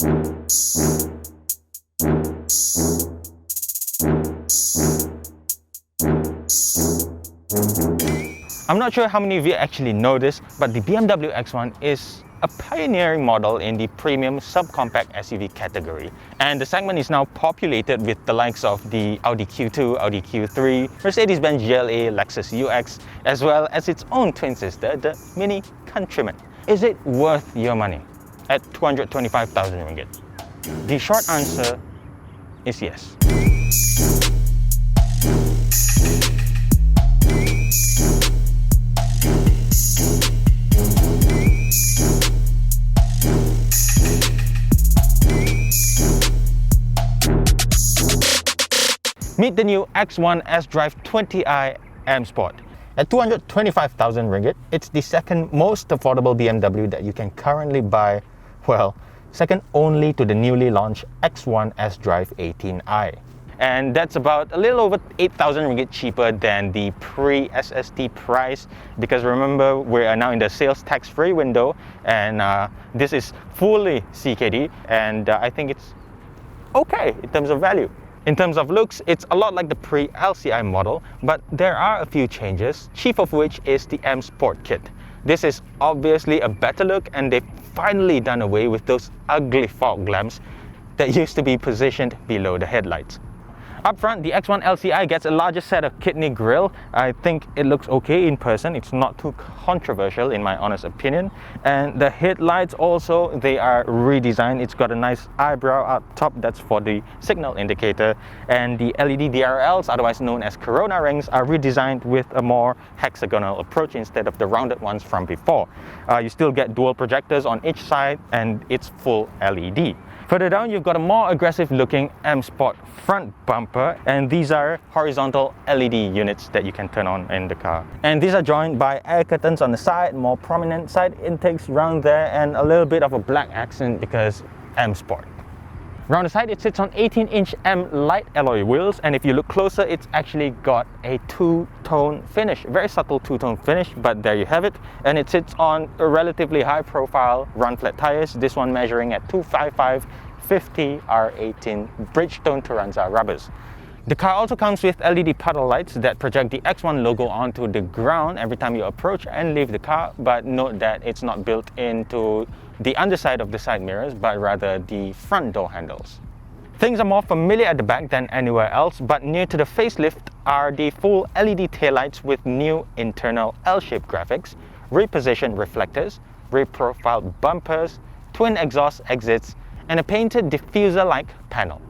I'm not sure how many of you actually know this, but the BMW X1 is a pioneering model in the premium subcompact SUV category. And the segment is now populated with the likes of the Audi Q2, Audi Q3, Mercedes-Benz GLA, Lexus UX, as well as its own twin sister, the Mini Countryman. Is it worth your money at 225,000 ringgit? The short answer is yes. Meet the new X1 sDrive20i M Sport. At 225,000 ringgit, it's the second most affordable BMW that you can currently buy, well, second only to the newly launched X1 sDrive18i. And that's about a little over 8,000 ringgit cheaper than the pre-SST price, because remember, we are now in the sales tax-free window, and this is fully CKD, and I think it's okay in terms of value. In terms of looks, it's a lot like the pre-LCI model, but there are a few changes, chief of which is the M Sport kit. This is obviously a better look, and they've finally done away with those ugly fog lamps that used to be positioned below the headlights. Up front, the X1 LCI gets a larger set of kidney grille. I think it looks okay in person. It's not too controversial in my honest opinion. And the headlights also, they are redesigned. It's got a nice eyebrow up top, that's for the signal indicator. And the LED DRLs, otherwise known as Corona rings, are redesigned with a more hexagonal approach instead of the rounded ones from before. You still get dual projectors on each side, and it's full LED. Further down, you've got a more aggressive looking M Sport front bumper, and these are horizontal LED units that you can turn on in the car. And these are joined by air curtains on the side, more prominent side intakes around there, and a little bit of a black accent because M Sport. Around the side, it sits on 18-inch M light alloy wheels, and if you look closer, it's actually got a two-tone finish, very subtle two-tone finish, but there you have it. And it sits on a relatively high-profile run-flat tires, this one measuring at 255 50 R18 Bridgestone Turanza rubbers. The car also comes with LED puddle lights that project the X1 logo onto the ground every time you approach and leave the car, but note that it's not built into the underside of the side mirrors, but rather the front door handles. Things are more familiar at the back than anywhere else, but new to the facelift are the full LED taillights with new internal L-shaped graphics, repositioned reflectors, reprofiled bumpers, twin exhaust exits, and a painted diffuser-like panel.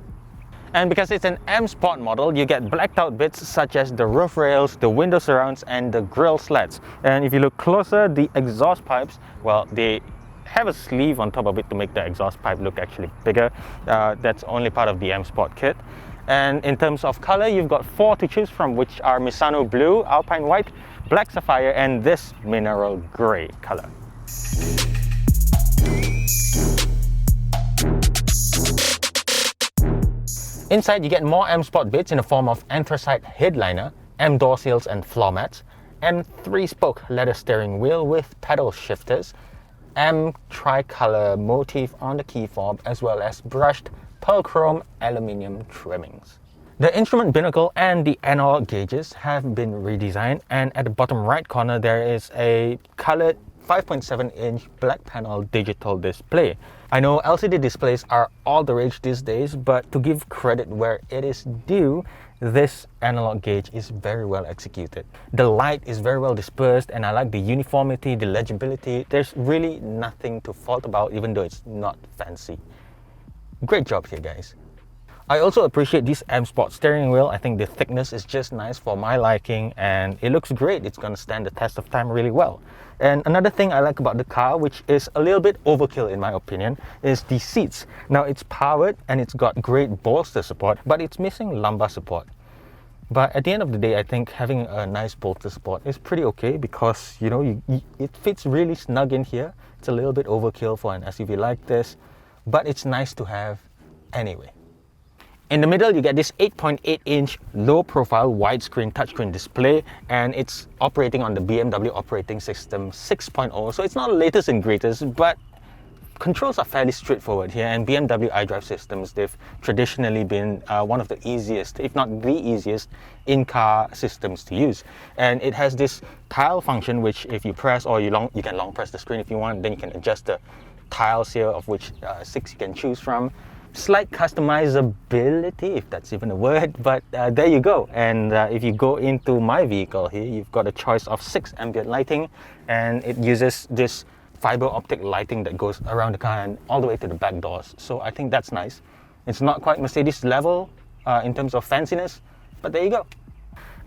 And because it's an M Sport model, you get blacked out bits such as the roof rails, the window surrounds, and the grille slats. And if you look closer, the exhaust pipes, well, they have a sleeve on top of it to make the exhaust pipe look actually bigger. That's only part of the M Sport kit. And in terms of color, you've got 4 to choose from, which are Misano Blue, Alpine White, Black Sapphire, and this Mineral Grey color. Inside, you get more M Sport bits in the form of anthracite headliner, M door seals and floor mats, M 3-spoke leather steering wheel with pedal shifters, M tricolor motif on the key fob, as well as brushed pearl chrome aluminium trimmings. The instrument binnacle and the analog gauges have been redesigned, and at the bottom right corner there is a colored 5.7-inch black panel digital display. I know LCD displays are all the rage these days, but to give credit where it is due, this analog gauge is very well executed. The light is very well dispersed, and I like the uniformity, the legibility. There's really nothing to fault about, even though it's not fancy. Great job here, guys. I also appreciate this M Sport steering wheel. I think the thickness is just nice for my liking, and it looks great. It's going to stand the test of time really well. And another thing I like about the car, which is a little bit overkill in my opinion, is the seats. Now, it's powered and it's got great bolster support, but it's missing lumbar support. But at the end of the day, I think having a nice bolster support is pretty okay, because you know it fits really snug in here. It's a little bit overkill for an SUV like this, but it's nice to have anyway. In the middle, you get this 8.8-inch low-profile widescreen touchscreen display, and it's operating on the BMW operating system 6.0, so it's not the latest and greatest, but controls are fairly straightforward here, and BMW iDrive systems, they've traditionally been one of the easiest, if not the easiest, in-car systems to use. And it has this tile function, which if you press, or you can long press the screen if you want, then you can adjust the tiles here, of which 6 you can choose from. Slight customizability, if that's even a word, but there you go. And if you go into my vehicle here, you've got a choice of 6 ambient lighting, and it uses this fiber optic lighting that goes around the car and all the way to the back doors. So I think that's nice. It's not quite Mercedes level in terms of fanciness, but there you go.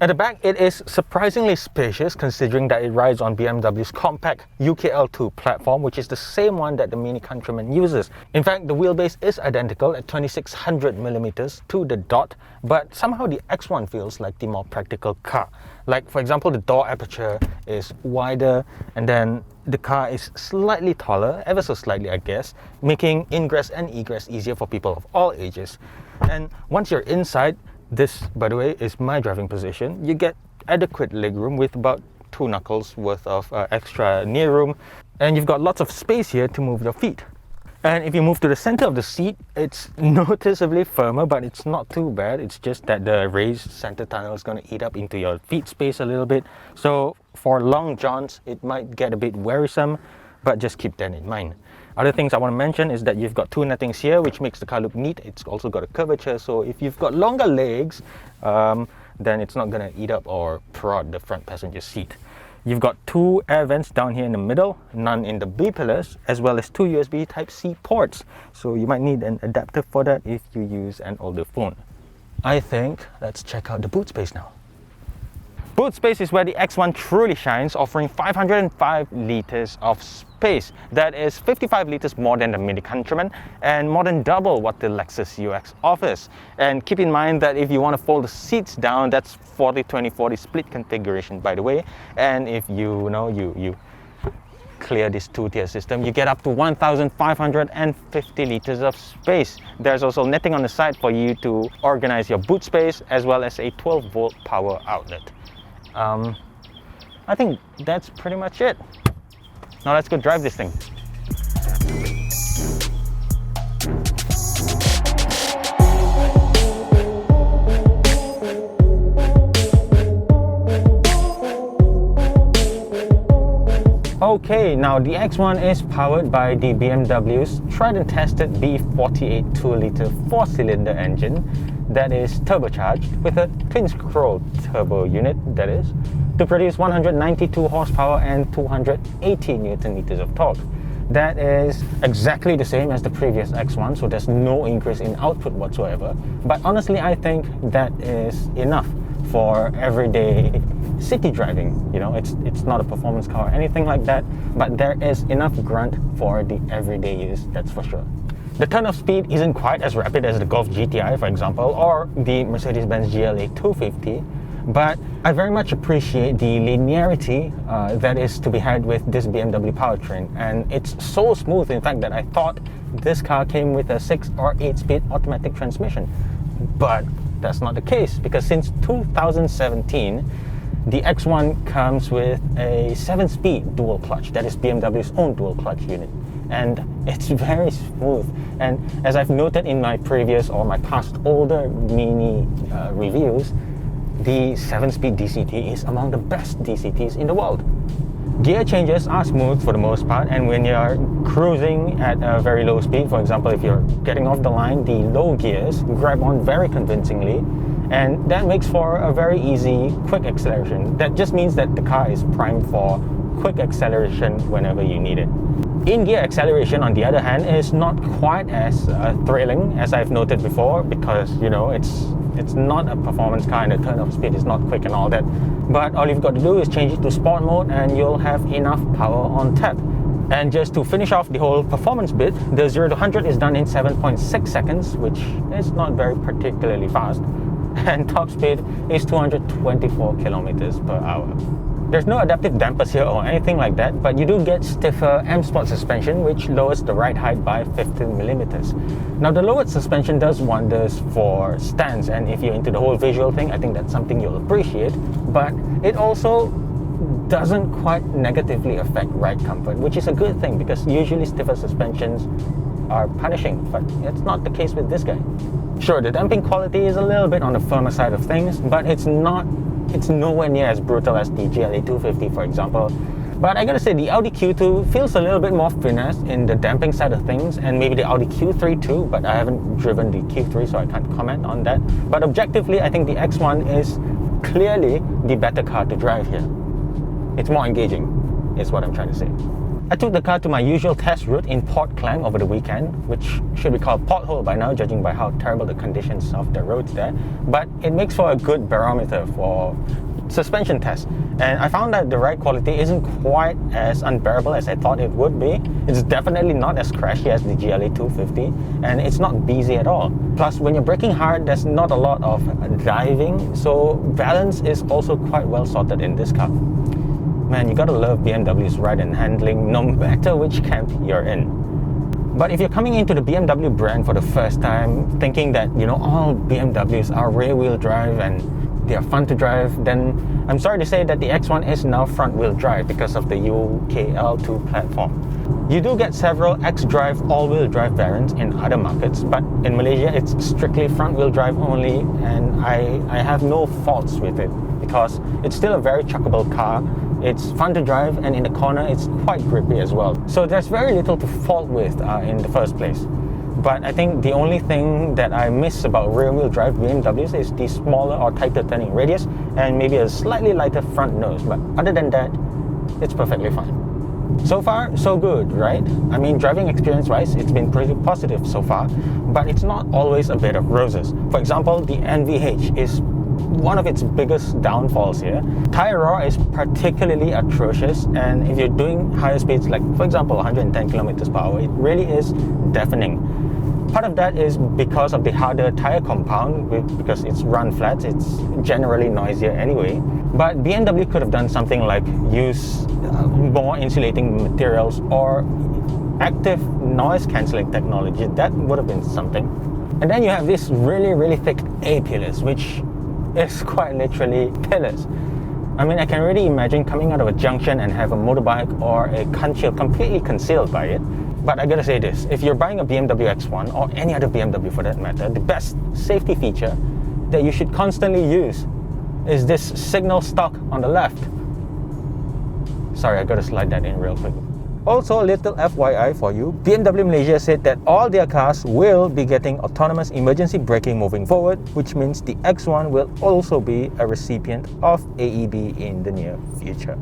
At the back, it is surprisingly spacious considering that it rides on BMW's compact UKL2 platform, which is the same one that the Mini Countryman uses. In fact, the wheelbase is identical at 2600mm to the dot, but somehow the X1 feels like the more practical car. Like, for example, the door aperture is wider, and then the car is slightly taller, ever so slightly I guess, making ingress and egress easier for people of all ages. And once you're inside, this, by the way, is my driving position. You get adequate legroom with about 2 knuckles worth of extra knee room, and you've got lots of space here to move your feet. And if you move to the center of the seat, it's noticeably firmer, but it's not too bad. It's just that the raised center tunnel is going to eat up into your feet space a little bit. So for long jaunts, it might get a bit wearisome, but just keep that in mind. Other things I want to mention is that you've got 2 nettings here, which makes the car look neat. It's also got a curvature, so if you've got longer legs, then it's not going to eat up or prod the front passenger seat. You've got 2 air vents down here in the middle, none in the B-pillars, as well as 2 USB Type-C ports. So you might need an adapter for that if you use an older phone. I think let's check out the boot space now. Boot space is where the X1 truly shines, offering 505 litres of space. That is 55 litres more than the Mini Countryman and more than double what the Lexus UX offers. And keep in mind that if you want to fold the seats down, that's 40-20-40 split configuration, by the way. And if you clear this 2-tier system, you get up to 1,550 litres of space. There's also netting on the side for you to organize your boot space, as well as a 12-volt power outlet. I think that's pretty much it. Now let's go drive this thing. Okay, now the X1 is powered by the BMW's tried and tested B48 2-litre 4-cylinder engine that is turbocharged with a twin-scroll turbo unit, that is, to produce 192 horsepower and 280 Newton-meters of torque. That is exactly the same as the previous X1, so there's no increase in output whatsoever. But honestly, I think that is enough for everyday city driving. You know, it's not a performance car or anything like that, but there is enough grunt for the everyday use, that's for sure. The turn-off speed isn't quite as rapid as the Golf GTI, for example, or the Mercedes-Benz GLA 250, but I very much appreciate the linearity that is to be had with this BMW powertrain. And it's so smooth, in fact, that I thought this car came with a 6 or 8-speed automatic transmission. But that's not the case, because since 2017, the X1 comes with a 7-speed dual clutch, that is BMW's own dual clutch unit. And it's very smooth. And as I've noted in my previous or my past older Mini reviews, the 7-speed DCT is among the best DCTs in the world. Gear changes are smooth for the most part, and when you're cruising at a very low speed, for example, if you're getting off the line, the low gears grab on very convincingly, and that makes for a very easy, quick acceleration. That just means that the car is primed for quick acceleration whenever you need it. In-gear acceleration, on the other hand, is not quite as thrilling as I've noted before, because, you know, it's not a performance car and the turn-off speed is not quick and all that. But all you've got to do is change it to sport mode and you'll have enough power on tap. And just to finish off the whole performance bit, the 0 to 100 is done in 7.6 seconds, which is not very particularly fast. And top speed is 224 kilometers per hour. There's no adaptive dampers here or anything like that, but you do get stiffer M Sport suspension, which lowers the ride height by 15mm. Now, the lowered suspension does wonders for stance, and if you're into the whole visual thing, I think that's something you'll appreciate. But it also doesn't quite negatively affect ride comfort, which is a good thing because usually stiffer suspensions are punishing, but it's not the case with this guy. Sure, the damping quality is a little bit on the firmer side of things, but it's nowhere near as brutal as the GLA250, for example. But I gotta say, the Audi Q2 feels a little bit more finesse in the damping side of things, and maybe the Audi Q3 too, but I haven't driven the Q3, so I can't comment on that. But objectively, I think the X1 is clearly the better car to drive here. It's more engaging, is what I'm trying to say. I took the car to my usual test route in Port Klang over the weekend, which should be called Pothole by now, judging by how terrible the conditions of the roads there. But it makes for a good barometer for suspension tests. And I found that the ride quality isn't quite as unbearable as I thought it would be. It's definitely not as crashy as the GLA250, and it's not busy at all. Plus, when you're braking hard, there's not a lot of diving, so balance is also quite well sorted in this car. Man, you gotta love BMW's ride and handling no matter which camp you're in. But if you're coming into the BMW brand for the first time, thinking that, you know, all BMWs are rear-wheel drive and they are fun to drive, then I'm sorry to say that the X1 is now front-wheel drive because of the UKL2 platform. You do get several xDrive all-wheel drive variants in other markets, but in Malaysia it's strictly front-wheel drive only, and I have no faults with it because it's still a very chuckable car. It's fun to drive, and in the corner it's quite grippy as well. So there's very little to fault with in the first place. But I think the only thing that I miss about rear-wheel drive BMWs is the smaller or tighter turning radius and maybe a slightly lighter front nose. But other than that, it's perfectly fine. So far, so good, right? I mean, driving experience-wise, it's been pretty positive so far, but it's not always a bed of roses. For example, the NVH is one of its biggest downfalls here. Tire roar is particularly atrocious, and if you're doing higher speeds, like for example 110 kilometers per hour, it really is deafening. Part of that is because of the harder tire compound, because it's run flats, it's generally noisier anyway. But BMW could have done something like use more insulating materials or active noise cancelling technology. That would have been something. And then you have this really thick A-pillars, which is quite literally pillars. I mean, I can really imagine coming out of a junction and have a motorbike or a windshield completely concealed by it. But I gotta say this, if you're buying a BMW X1 or any other BMW for that matter, the best safety feature that you should constantly use is this signal stock on the left. Sorry, I gotta slide that in real quick. Also, a little FYI for you, BMW Malaysia said that all their cars will be getting autonomous emergency braking moving forward, which means the X1 will also be a recipient of AEB in the near future.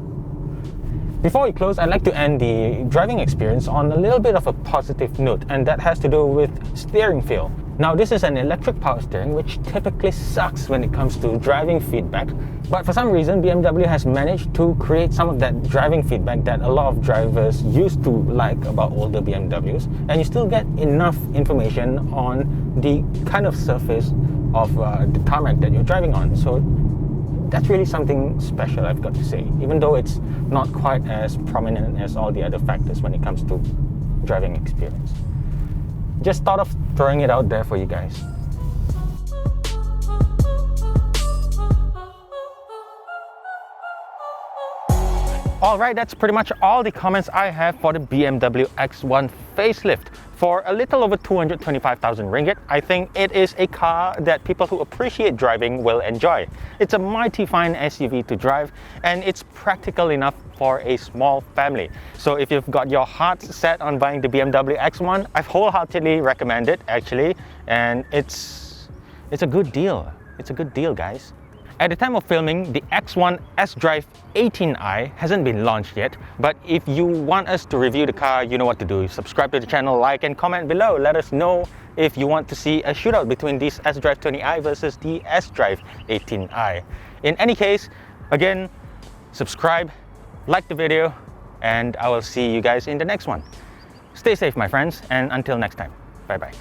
Before we close, I'd like to end the driving experience on a little bit of a positive note, and that has to do with steering feel. Now, this is an electric power steering, which typically sucks when it comes to driving feedback, but for some reason BMW has managed to create some of that driving feedback that a lot of drivers used to like about older BMWs, and you still get enough information on the kind of surface of the tarmac that you're driving on. So that's really something special, I've got to say, even though it's not quite as prominent as all the other factors when it comes to driving experience. Just thought of throwing it out there for you guys. Alright, that's pretty much all the comments I have for the BMW X1 facelift. For a little over 225,000 ringgit, I think it is a car that people who appreciate driving will enjoy. It's a mighty fine SUV to drive, and it's practical enough for a small family. So if you've got your heart set on buying the BMW X1, I wholeheartedly recommend it actually, and it's a good deal. It's a good deal, guys. At the time of filming, the X1 sDrive20i hasn't been launched yet, but if you want us to review the car, you know what to do. Subscribe to the channel, like and comment below. Let us know if you want to see a shootout between this sDrive20i versus the sDrive18i. In any case, again, subscribe, like the video, and I will see you guys in the next one. Stay safe, my friends, and until next time, bye-bye.